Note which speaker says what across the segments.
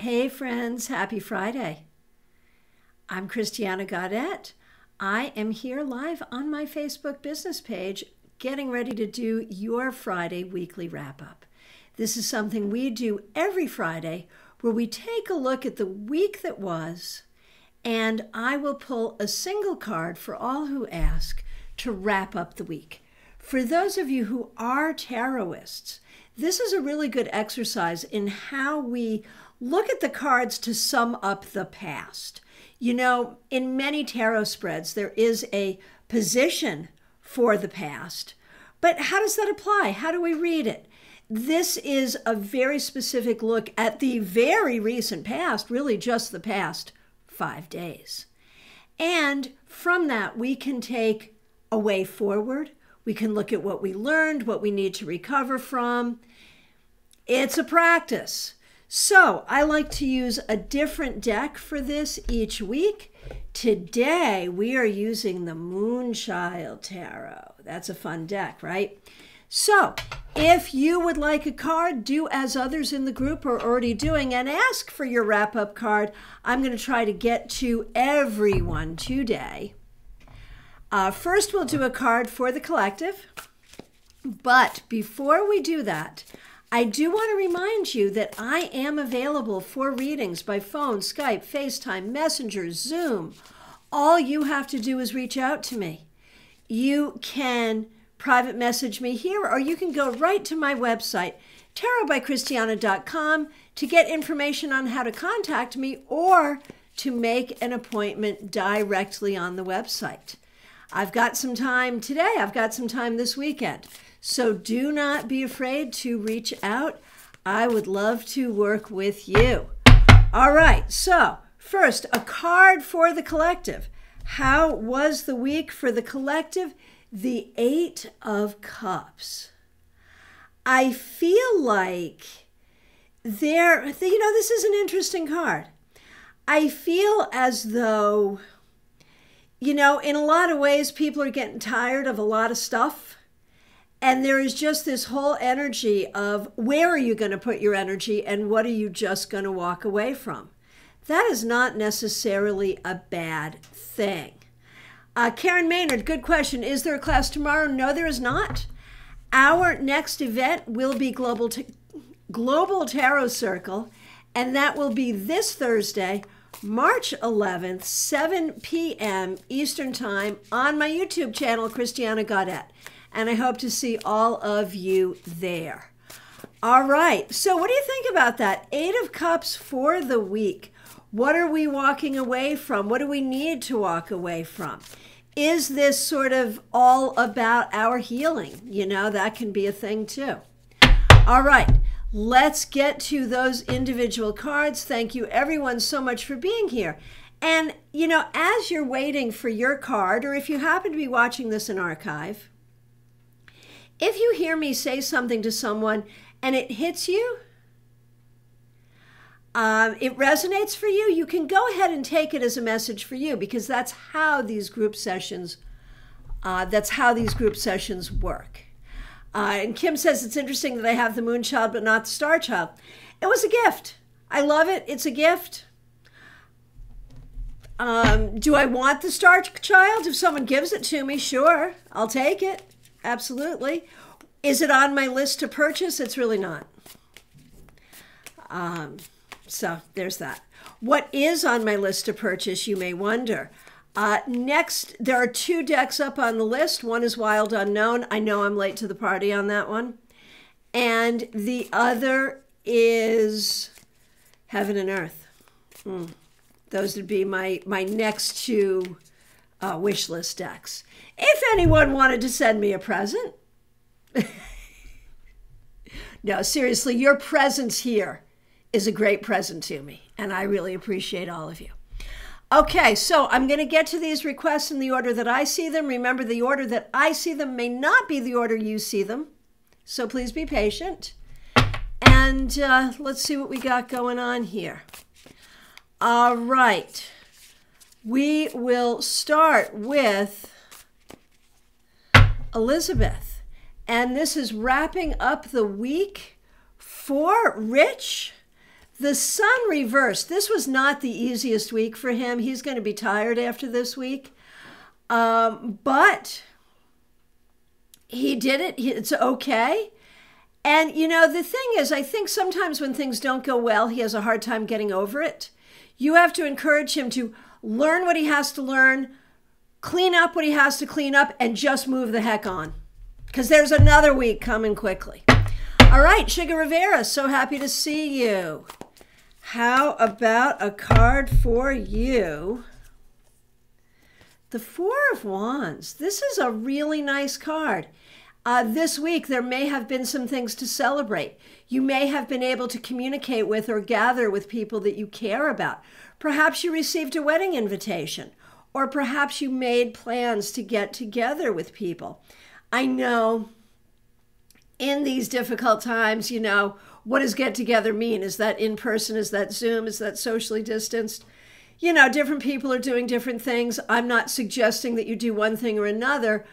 Speaker 1: Hey friends, happy Friday. I'm Christiana Gaudet. I am here live on my Facebook business page getting ready to do your Friday weekly wrap-up. This is something we do every Friday where we take a look at the week that was, and I will pull a single card for all who ask to wrap up the week. For those of you who are tarotists, this is a really good exercise in how we look at the cards to sum up the past. You know, in many tarot spreads, there is a position for the past, but how does that apply? How do we read it? This is a very specific look at the very recent past, really just the past 5 days. And from that, we can take a way forward. We can look at what we learned, what we need to recover from. It's a practice. So I like to use a different deck for this each week. Today we are using the Moonchild Tarot. That's a fun deck, right? So if you would like a card, do as others in the group are already doing and ask for your wrap-up card. I'm going to try to get to everyone today. First we'll do a card for the collective. But before we do that, I do want to remind you that I am available for readings by phone, Skype, FaceTime, Messenger, Zoom. All you have to do is reach out to me. You can private message me here, or you can go right to my website, tarotbychristiana.com, to get information on how to contact me or to make an appointment directly on the website. I've got some time today. I've got some time this weekend. So do not be afraid to reach out. I would love to work with you. All right, so first, a card for the collective. How was the week for the collective? The 8 of Cups. I feel like this is an interesting card. I feel as though, in a lot of ways, people are getting tired of a lot of stuff. And there is just this whole energy of where are you going to put your energy and what are you just going to walk away from? That is not necessarily a bad thing. Karen Maynard, good question. Is there a class tomorrow? No, there is not. Our next event will be Global Tarot Circle, and that will be this Thursday, March 11th, 7 p.m. Eastern Time on my YouTube channel, Christiana Gaudet. And I hope to see all of you there. All right, so what do you think about that? 8 of Cups for the week. What are we walking away from? What do we need to walk away from? Is this sort of all about our healing? That can be a thing too. All right, let's get to those individual cards. Thank you everyone so much for being here. And, as you're waiting for your card, or if you happen to be watching this in archive, if you hear me say something to someone and it hits you, it resonates for you, you can go ahead and take it as a message for you, because that's how these group sessions work. And Kim says it's interesting that I have the Moonchild but not the Star Child. It was a gift. I love it. It's a gift. Do I want the Star Child? If someone gives it to me, sure, I'll take it. Absolutely. Is it on my list to purchase? It's really not. So there's that. What is on my list to purchase, you may wonder. Next, there are 2 decks up on the list. One is Wild Unknown. I know I'm late to the party on that one. And the other is Heaven and Earth. Those would be my next 2 wish list decks. If anyone wanted to send me a present. No, seriously, your presence here is a great present to me, and I really appreciate all of you. Okay, so I'm going to get to these requests in the order that I see them. Remember, the order that I see them may not be the order you see them, so please be patient. And let's see what we got going on here. All right. We will start with Elizabeth, and this is wrapping up the week for Rich. The Sun reversed. This was not the easiest week for him. He's going to be tired after this week. But he did it. It's okay. And, you know, the thing is, I think sometimes when things don't go well, he has a hard time getting over it. You have to encourage him to learn what he has to learn, clean up what he has to clean up, and just move the heck on. Because there's another week coming quickly. All right, Sugar Rivera, so happy to see you. How about a card for you? The Four of Wands. This is a really nice card. This week, there may have been some things to celebrate. You may have been able to communicate with or gather with people that you care about. Perhaps you received a wedding invitation, or perhaps you made plans to get together with people. I know in these difficult times, you know, what does get together mean? Is that in person? Is that Zoom? Is that socially distanced? You know, different people are doing different things. I'm not suggesting that you do one thing or another,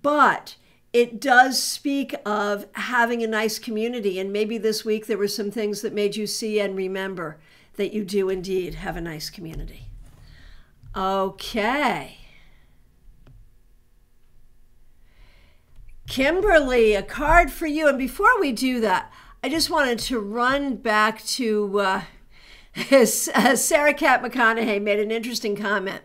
Speaker 1: but it does speak of having a nice community. And maybe this week there were some things that made you see and remember that you do indeed have a nice community. Okay. Kimberly, a card for you. And before we do that, I just wanted to run back to Sarah Cat McConaughey made an interesting comment.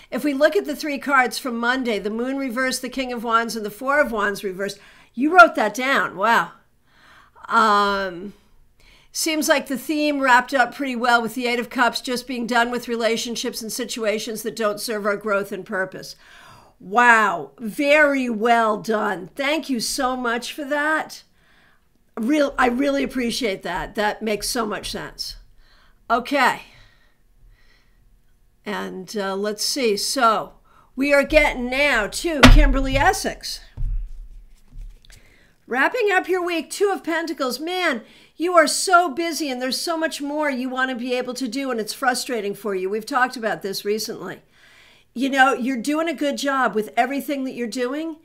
Speaker 1: If we look at the three cards from Monday, the Moon reversed, the King of Wands, and the Four of Wands reversed, you wrote that down. Wow. Seems like the theme wrapped up pretty well with the Eight of Cups just being done with relationships and situations that don't serve our growth and purpose. Wow. Very well done. Thank you so much for that. I really appreciate that. That makes so much sense. Okay. And let's see. So we are getting now to Kimberly Essex. Wrapping up your week, Two of Pentacles. Man, you are so busy and there's so much more you want to be able to do, and it's frustrating for you. We've talked about this recently. You know, you're doing a good job with everything that you're doing.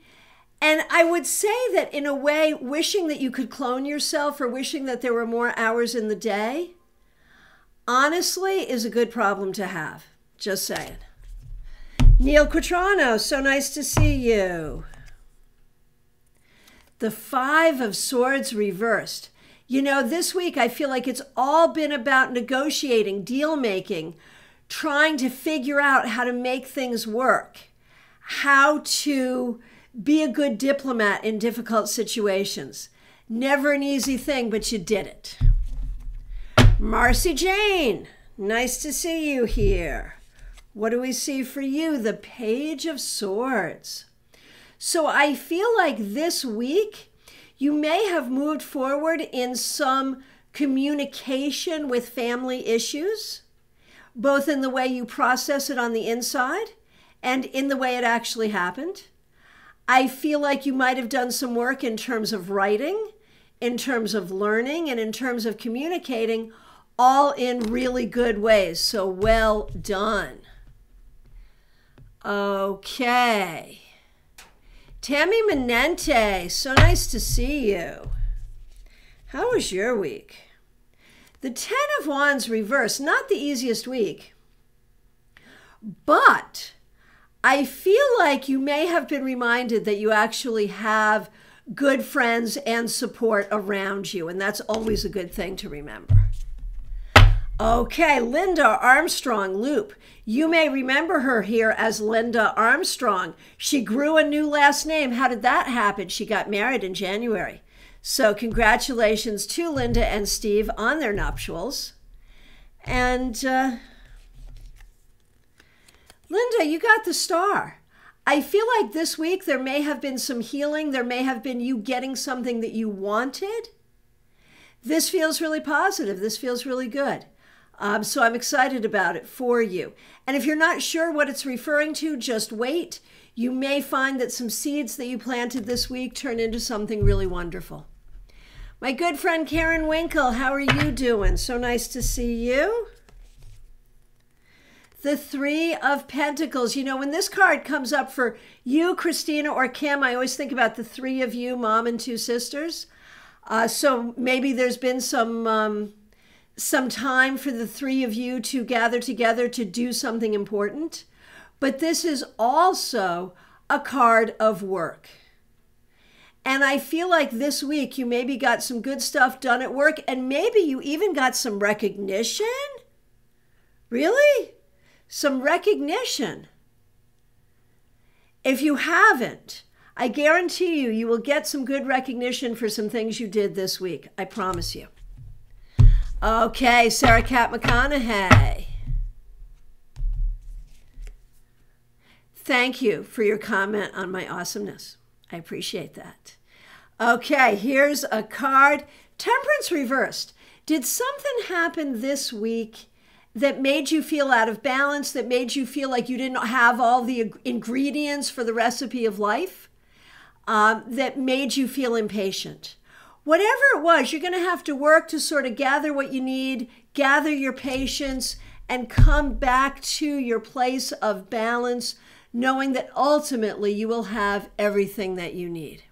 Speaker 1: And I would say that in a way, wishing that you could clone yourself or wishing that there were more hours in the day, honestly, is a good problem to have. Just saying. Neil Quatrano, so nice to see you. The Five of Swords reversed. You know, this week I feel like it's all been about negotiating, deal making, trying to figure out how to make things work, how to be a good diplomat in difficult situations. Never an easy thing, but you did it. Marcy Jane, nice to see you here. What do we see for you? The Page of Swords. So I feel like this week you may have moved forward in some communication with family issues, both in the way you process it on the inside and in the way it actually happened. I feel like you might have done some work in terms of writing, in terms of learning, and in terms of communicating, all in really good ways. So well done. Okay. Tammy Manente, so nice to see you. How was your week? The Ten of Wands reversed, not the easiest week, but I feel like you may have been reminded that you actually have good friends and support around you, and that's always a good thing to remember. Okay, Linda Armstrong Loop. You may remember her here as Linda Armstrong. She grew a new last name. How did that happen? She got married in January. So congratulations to Linda and Steve on their nuptials. And Linda, you got the star. I feel like this week there may have been some healing. There may have been you getting something that you wanted. This feels really positive. This feels really good. So I'm excited about it for you. And if you're not sure what it's referring to, just wait. You may find that some seeds that you planted this week turn into something really wonderful. My good friend Karen Winkle, how are you doing? So nice to see you. The Three of Pentacles. You know, when this card comes up for you, Christina, or Kim, I always think about the three of you, mom and two sisters. So maybe there's been some some time for the three of you to gather together to do something important. But this is also a card of work. And I feel like this week you maybe got some good stuff done at work, and maybe you even got some recognition. Really? Some recognition. If you haven't, I guarantee you, you will get some good recognition for some things you did this week. I promise you. Okay, Sarah Cat McConaughey. Thank you for your comment on my awesomeness. I appreciate that. Okay, here's a card. Temperance Reversed. Did something happen this week that made you feel out of balance, that made you feel like you didn't have all the ingredients for the recipe of life, that made you feel impatient? Whatever it was, you're going to have to work to sort of gather what you need, gather your patience, and come back to your place of balance, knowing that ultimately you will have everything that you need.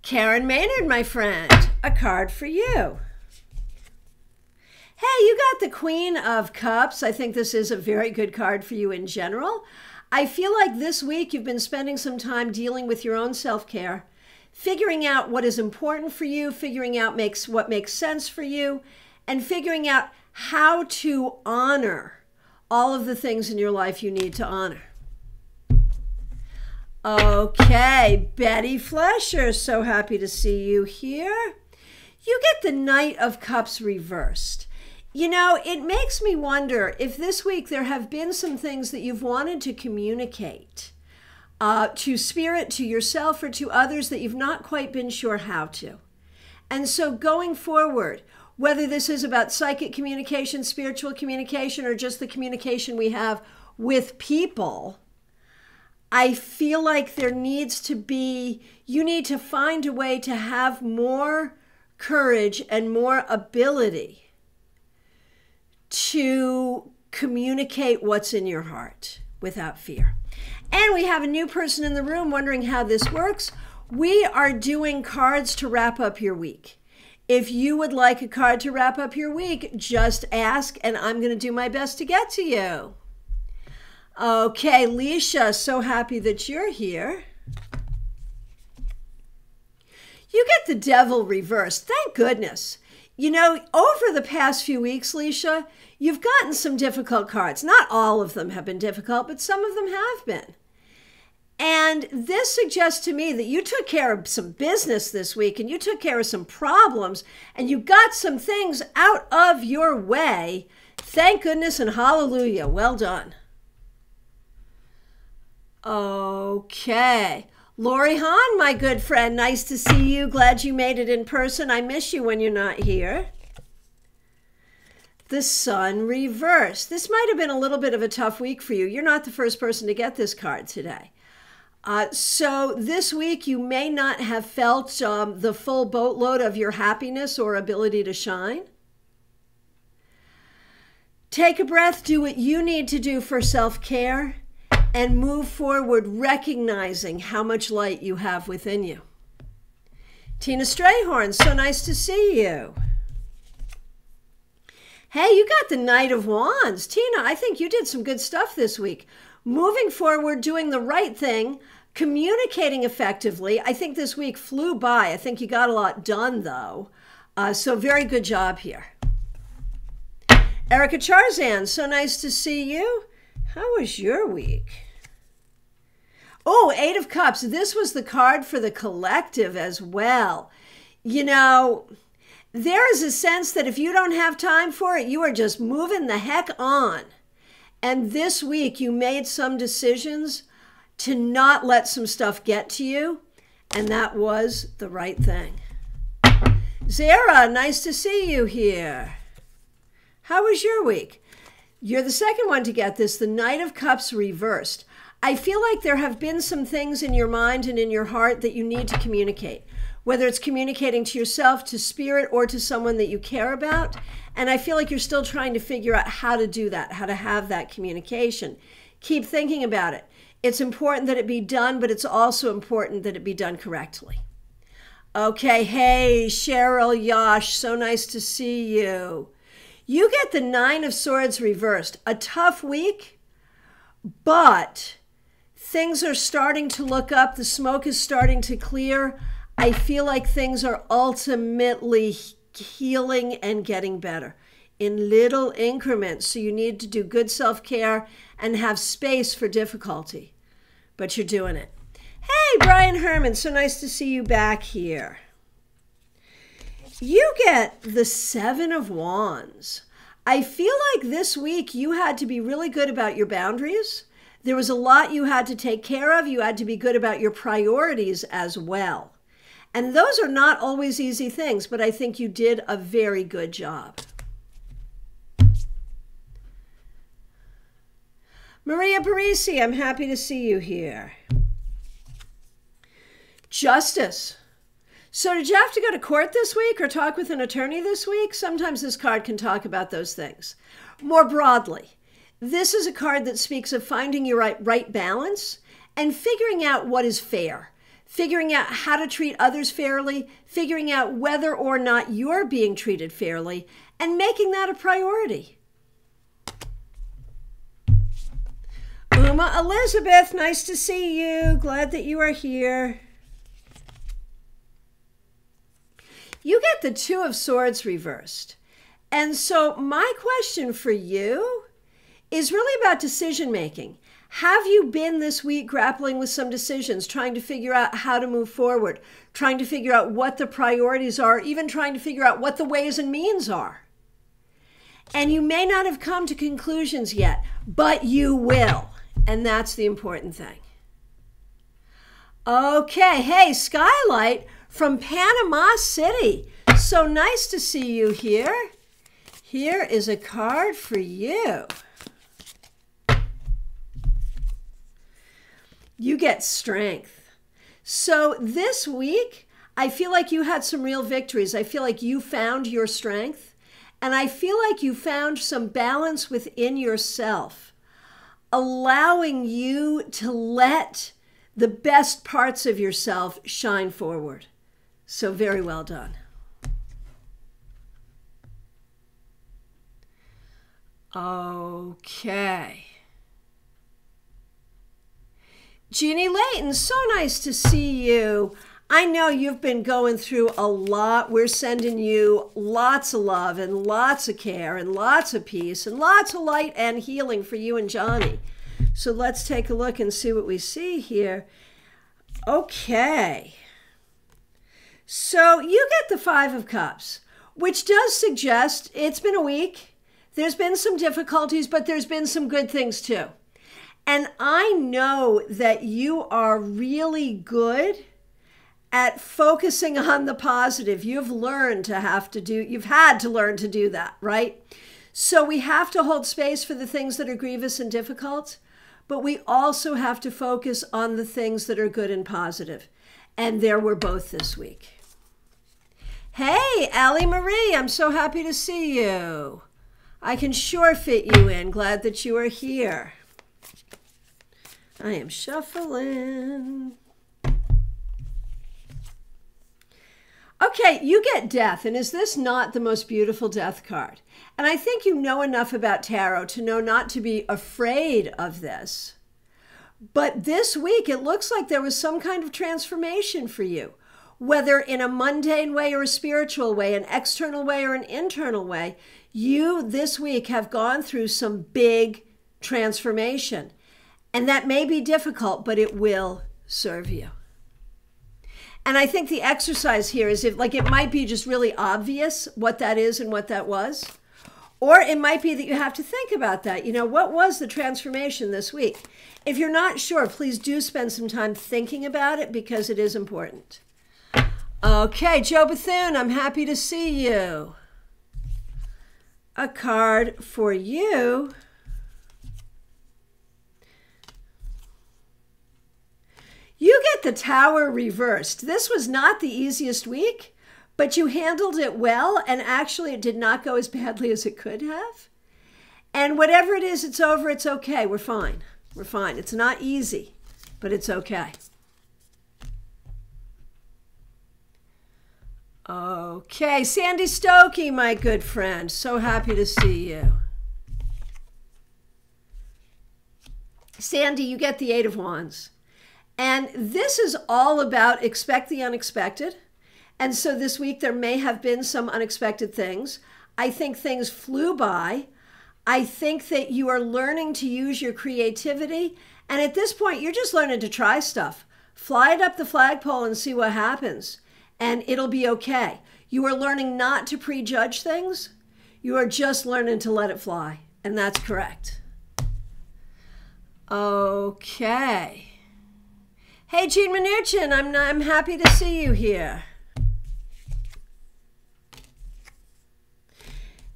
Speaker 1: Karen Maynard, my friend, a card for you. Hey, you got the Queen of Cups. I think this is a very good card for you in general. I feel like this week you've been spending some time dealing with your own self-care, figuring out what is important for you, figuring out what makes sense for you, and figuring out how to honor all of the things in your life you need to honor. Okay, Betty Flesher, so happy to see you here. You get the Knight of Cups reversed. You know, it makes me wonder if this week there have been some things that you've wanted to communicate to spirit, to yourself, or to others that you've not quite been sure how to. And so going forward, whether this is about psychic communication, spiritual communication, or just the communication we have with people, I feel like there needs to be, you need to find a way to have more courage and more ability to communicate what's in your heart without fear. And we have a new person in the room wondering how this works. We are doing cards to wrap up your week. If you would like a card to wrap up your week, just ask, and I'm going to do my best to get to you. Okay, Leisha, so happy that you're here. You get the Devil reversed. Thank goodness. You know, over the past few weeks, Leisha, you've gotten some difficult cards. Not all of them have been difficult, but some of them have been. And this suggests to me that you took care of some business this week, and you took care of some problems, and you got some things out of your way. Thank goodness and hallelujah. Well done. Okay. Lori Hahn, my good friend, nice to see you. Glad you made it in person. I miss you when you're not here. The Sun reversed. This might have been a little bit of a tough week for you. You're not the first person to get this card today. So this week you may not have felt the full boatload of your happiness or ability to shine. Take a breath, do what you need to do for self-care, and move forward recognizing how much light you have within you. Tina Strayhorn, so nice to see you. Hey, you got the Knight of Wands. Tina, I think you did some good stuff this week. Moving forward, doing the right thing, communicating effectively. I think this week flew by. I think you got a lot done, though. So very good job here. Erica Charzan, so nice to see you. How was your week? Oh, Eight of Cups. This was the card for the collective as well. You know, there is a sense that if you don't have time for it, you are just moving the heck on. And this week you made some decisions to not let some stuff get to you, and that was the right thing. Zara, nice to see you here. How was your week? You're the second one to get this, the Knight of Cups reversed. I feel like there have been some things in your mind and in your heart that you need to communicate, whether it's communicating to yourself, to spirit, or to someone that you care about. And I feel like you're still trying to figure out how to do that, how to have that communication. Keep thinking about it. It's important that it be done, but it's also important that it be done correctly. Okay, hey, Cheryl, Yosh, so nice to see you. You get the Nine of Swords reversed. A tough week, but things are starting to look up. The smoke is starting to clear. I feel like things are ultimately healing and getting better in little increments. So you need to do good self-care and have space for difficulty. But you're doing it. Hey, Brian Herman, so nice to see you back here. You get the Seven of Wands. I feel like this week you had to be really good about your boundaries. There was a lot you had to take care of. You had to be good about your priorities as well. And those are not always easy things, but I think you did a very good job. Maria Parisi, I'm happy to see you here. Justice. So did you have to go to court this week or talk with an attorney this week? Sometimes this card can talk about those things. More broadly, this is a card that speaks of finding your right balance and figuring out what is fair, figuring out how to treat others fairly, figuring out whether or not you're being treated fairly, and making that a priority. Uma Elizabeth, nice to see you. Glad that you are here. You get the Two of Swords reversed. And so my question for you is really about decision making. Have you been this week grappling with some decisions, trying to figure out how to move forward, trying to figure out what the priorities are, even trying to figure out what the ways and means are? And you may not have come to conclusions yet, but you will. And that's the important thing. Okay, hey, Skylight from Panama City. So nice to see you here. Here is a card for you. You get strength. So this week, I feel like you had some real victories. I feel like you found your strength. And I feel like you found some balance within yourself, allowing you to let the best parts of yourself shine forward. So very well done. Okay. Jeannie Layton, so nice to see you. I know you've been going through a lot. We're sending you lots of love and lots of care and lots of peace and lots of light and healing for you and Johnny. So let's take a look and see what we see here. Okay. So you get the Five of Cups, which does suggest it's been a week. There's been some difficulties, but there's been some good things too. And I know that you are really good at focusing on the positive. You've had to learn to do that, right? So we have to hold space for the things that are grievous and difficult, but we also have to focus on the things that are good and positive. And there were both this week. Hey, Allie Marie, I'm so happy to see you. I can sure fit you in. Glad that you are here. I am shuffling. Okay, you get Death, and is this not the most beautiful Death card? And I think you know enough about tarot to know not to be afraid of this. But this week, it looks like there was some kind of transformation for you, whether in a mundane way or a spiritual way, an external way or an internal way. You this week have gone through some big transformation. And that may be difficult, but it will serve you. And I think the exercise here is it might be just really obvious what that is and what that was. Or it might be that you have to think about that. You know, what was the transformation this week? If you're not sure, please do spend some time thinking about it because it is important. Okay, Joe Bethune, I'm happy to see you. A card for you. You get the Tower reversed. This was not the easiest week, but you handled it well, and actually it did not go as badly as it could have. And whatever it is, it's over, it's okay, we're fine. We're fine. It's not easy, but it's okay. Okay, Sandy Stokey, my good friend. So happy to see you. Sandy, you get the Eight of Wands. And this is all about expect the unexpected. And so this week there may have been some unexpected things. I think things flew by. I think that you are learning to use your creativity. And at this point, you're just learning to try stuff. Fly it up the flagpole and see what happens. And it'll be okay. You are learning not to prejudge things. You are just learning to let it fly. And that's correct. Okay. Hey, Jean Mnuchin, I'm happy to see you here.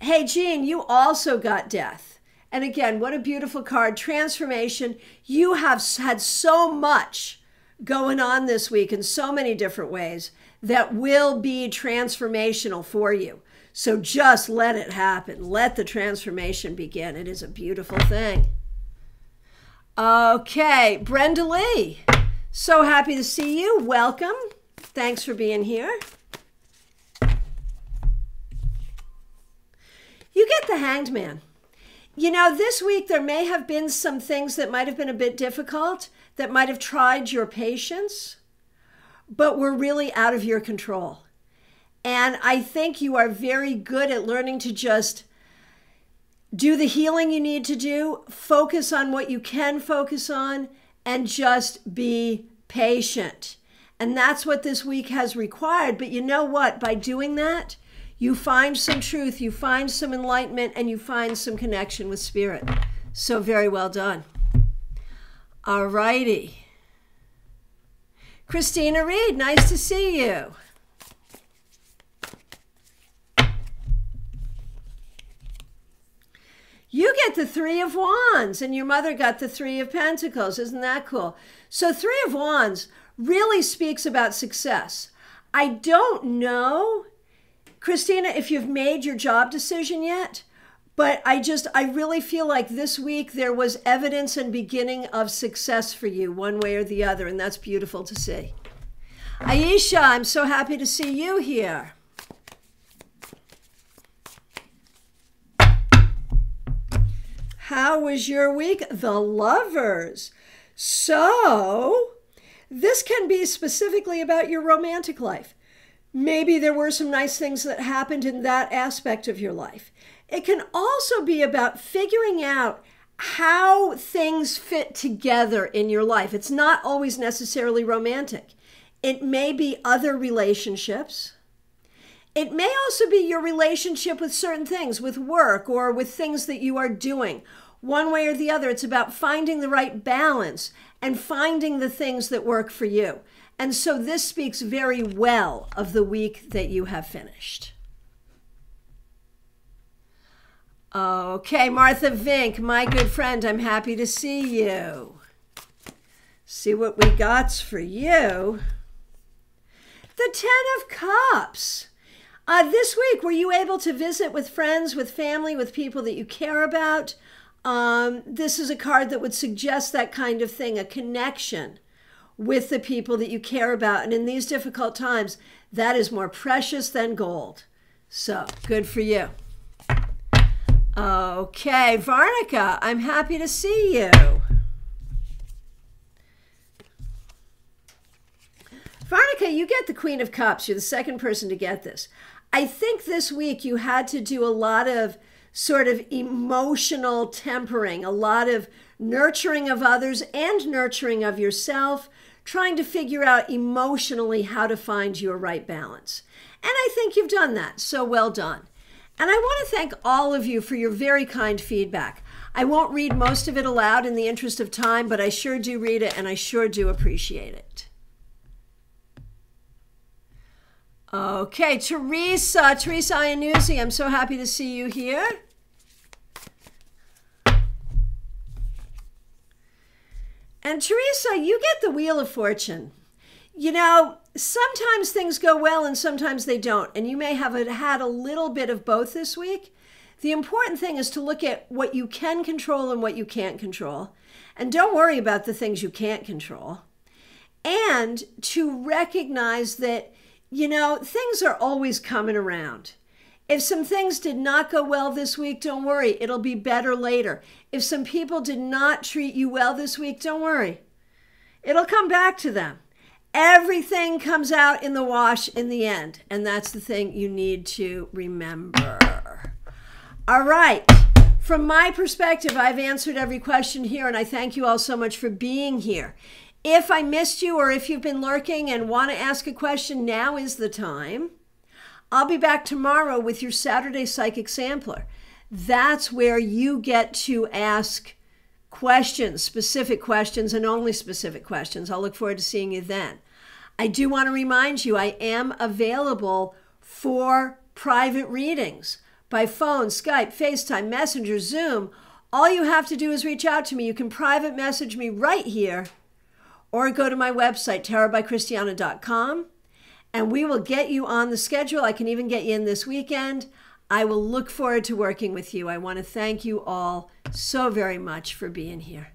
Speaker 1: Hey, Jean, you also got Death. And again, what a beautiful card. Transformation. You have had so much going on this week in so many different ways that will be transformational for you. So just let it happen. Let the transformation begin. It is a beautiful thing. Okay, Brenda Lee. So happy to see you. Welcome. Thanks for being here. You get the Hanged Man. You know, this week there may have been some things that might have been a bit difficult, that might have tried your patience, but were really out of your control. And I think you are very good at learning to just do the healing you need to do, focus on what you can focus on, and just be patient. And that's what this week has required. But you know what? By doing that, you find some truth, you find some enlightenment, and you find some connection with spirit. So very well done. All righty. Christina Reed, nice to see you. You get the Three of Wands, and your mother got the Three of Pentacles. Isn't that cool? So Three of Wands really speaks about success. I don't know, Christina, if you've made your job decision yet, but I really feel like this week there was evidence and beginning of success for you one way or the other, and that's beautiful to see. Aisha, I'm so happy to see you here. How was your week? The Lovers. So, this can be specifically about your romantic life. Maybe there were some nice things that happened in that aspect of your life. It can also be about figuring out how things fit together in your life. It's not always necessarily romantic. It may be other relationships. It may also be your relationship with certain things, with work or with things that you are doing. One way or the other, it's about finding the right balance and finding the things that work for you. And so this speaks very well of the week that you have finished. Okay, Martha Vink, my good friend, I'm happy to see you. See what we got for you. The Ten of Cups. This week, were you able to visit with friends, with family, with people that you care about? This is a card that would suggest that kind of thing, a connection with the people that you care about. And in these difficult times, that is more precious than gold. So, good for you. Okay, Varnica, I'm happy to see you. Varnica, you get the Queen of Cups. You're the second person to get this. I think this week you had to do a lot of sort of emotional tempering, a lot of nurturing of others and nurturing of yourself, trying to figure out emotionally how to find your right balance. And I think you've done that. So well done. And I want to thank all of you for your very kind feedback. I won't read most of it aloud in the interest of time, but I sure do read it and I sure do appreciate it. Okay, Teresa Iannuzzi, I'm so happy to see you here. And Teresa, you get the Wheel of Fortune. You know, sometimes things go well and sometimes they don't. And you may have had a little bit of both this week. The important thing is to look at what you can control and what you can't control. And don't worry about the things you can't control. And to recognize that you know, things are always coming around. If some things did not go well this week, don't worry. It'll be better later. If some people did not treat you well this week, don't worry. It'll come back to them. Everything comes out in the wash in the end. And that's the thing you need to remember. All right. From my perspective, I've answered every question here, and I thank you all so much for being here. If I missed you, or if you've been lurking and want to ask a question, now is the time. I'll be back tomorrow with your Saturday Psychic Sampler. That's where you get to ask questions, specific questions, and only specific questions. I'll look forward to seeing you then. I do want to remind you, I am available for private readings by phone, Skype, FaceTime, Messenger, Zoom. All you have to do is reach out to me. You can private message me right here, or go to my website, tarotbychristiana.com, and we will get you on the schedule. I can even get you in this weekend. I will look forward to working with you. I want to thank you all so very much for being here.